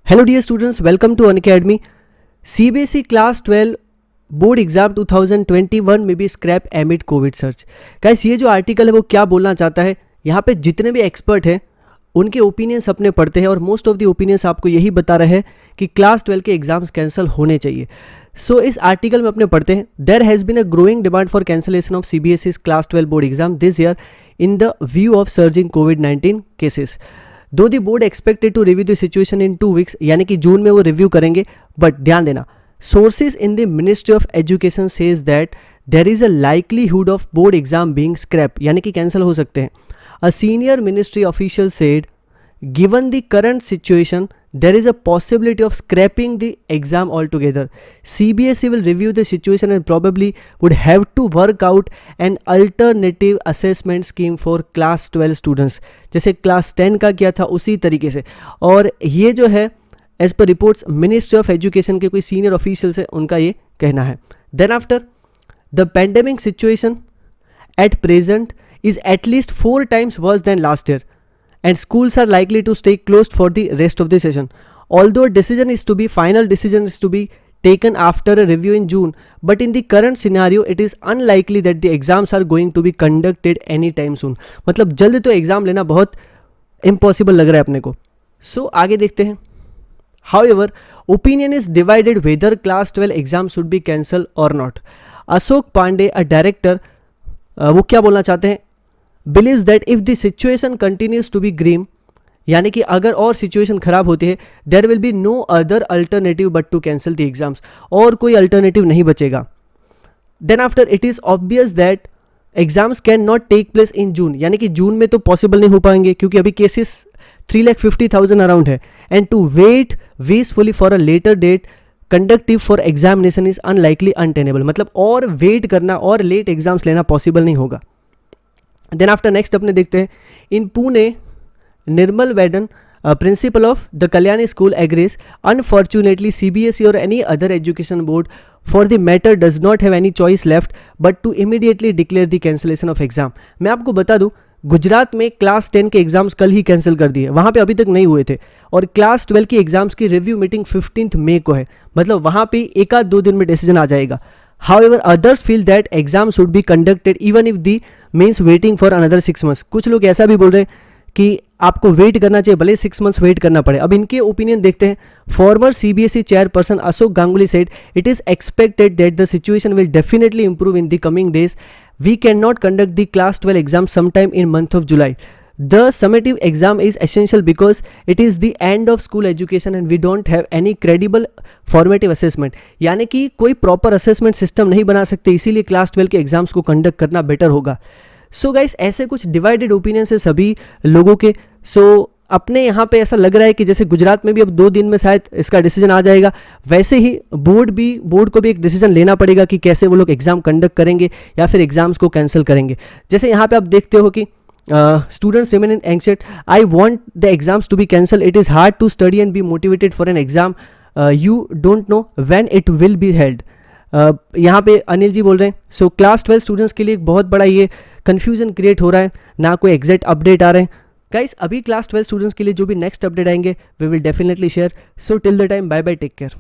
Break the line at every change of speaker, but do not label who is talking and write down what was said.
Hello dear students, welcome to Unacademy. CBSE Class 12 board exam 2021 में भी scrap एमिड Covid search. Guys ये जो article है वो क्या बोलना चाहता है, यहाँ पे जितने भी एक्सपर्ट हैं उनके ओपिनियंस अपने पढ़ते हैं और मोस्ट ऑफ द ओपिनियंस आपको यही बता रहे हैं कि क्लास 12 के एग्जाम्स कैंसिल होने चाहिए। सो इस आर्टिकल में अपने पढ़ते हैं, there has been a growing demand for cancellation of CBSE's class 12 board exam this year in the view of surging कोविड-19 cases. Though the board expected to review the situation in 2 weeks, यानी कि जून में वो review करेंगे, but ध्यान देना sources in the Ministry of Education says that there is a likelihood of board exam being scrapped, यानी कि कैंसिल हो सकते हैं। A senior ministry official said given the current situation there is a possibility of scrapping the exam altogether. CBSE will review the situation and probably would have to work out an alternative assessment scheme for class 12 students, जैसे class 10 का किया था उसी तरीके से। और ये जो है as per reports ministry of education के कोई सीनियर ऑफिशियल है, उनका ये कहना है। Then after the pandemic situation at present is at least 4 times worse than last year and schools are likely to stay closed for the rest of the session. Although final decision is to be taken after a review in June, but in the current scenario it is unlikely that the exams are going to be conducted anytime soon. मतलब जल्द तो exam लेना बहुत impossible लग रहा है अपने को। सो आगे देखते हैं। However, opinion is divided whether class 12 exam should be cancelled or not. Ashok Pandey, a director, वो क्या बोलना चाहते हैं, believes that if the situation continues to be grim, यानी कि अगर और सिचुएशन खराब होती है, there will be no other alternative but to cancel the exams, और कोई अल्टरनेटिव नहीं बचेगा। Then after it is obvious that exams can not take place in June, यानी कि जून में तो पॉसिबल नहीं हो पाएंगे क्योंकि अभी केसेस 3,50,000 अराउंड है, and to wait wishfully for a later date conductive for examination is unlikely untenable, मतलब और वेट करना और लेट एग्जाम्स लेना पॉसिबल नहीं होगा। देन आफ्टर नेक्स्ट अपने देखते हैं, इन पुणे निर्मल वैडन principal of the Kalyani school agrees unfortunately CBSE or any other education board for the matter does not have any choice left but to immediately declare the cancellation of exam. मैं आपको बता दूं, गुजरात में class 10 के exams कल ही cancel कर दिए, वहाँ पे अभी तक नहीं हुए थे, और क्लास 12 की एग्जाम्स की रिव्यू मीटिंग 15 मई को है, मतलब वहाँ पे 1-2 दिन में डिसीजन आ जाएगा। However, others feel that exams should be conducted even if the means waiting for another 6 months. कुछ लोग ऐसा भी बोल रहे हैं कि आपको वेट करना चाहिए, भले 6 months वेट करना पड़े। अब इनके ओपिनियन देखते हैं। Farmer CBSE chairperson Ashok Ganguly said it is expected that the situation will definitely improve in the coming days. We cannot conduct the class 12 exam sometime in month of July. The summative exam is essential because it is the end of school education and we don't have any credible formative assessment. यानी कि कोई proper assessment system नहीं बना सकते, इसीलिए class 12 के exams को conduct करना बेटर होगा। सो गाइस, ऐसे कुछ डिवाइडेड ओपिनियंस है सभी लोगों के। सो अपने यहाँ पे ऐसा लग रहा है कि जैसे गुजरात में भी अब 2 दिन में शायद इसका डिसीजन आ जाएगा, वैसे ही बोर्ड को भी एक डिसीजन लेना पड़ेगा कि कैसे वो लोग एग्जाम कंडक्ट करेंगे या फिर एग्जाम्स को कैंसिल करेंगे। जैसे यहाँ पे आप देखते हो कि students remain in anxiety, I want the exams to be cancel, it is hard to study and be motivated for an exam, you don't know when it will be held. यहाँ पे अनिल जी बोल रहे हैं। सो क्लास 12 स्टूडेंट्स के लिए एक बहुत बड़ा ये कन्फ्यूजन क्रिएट हो रहा है, ना कोई एग्जैक्ट अपडेट आ रहे हैं। गाइस, अभी क्लास 12 स्टूडेंट्स के लिए जो भी नेक्स्ट अपडेट आएंगे we will definitely share. So till the time, bye bye, take care.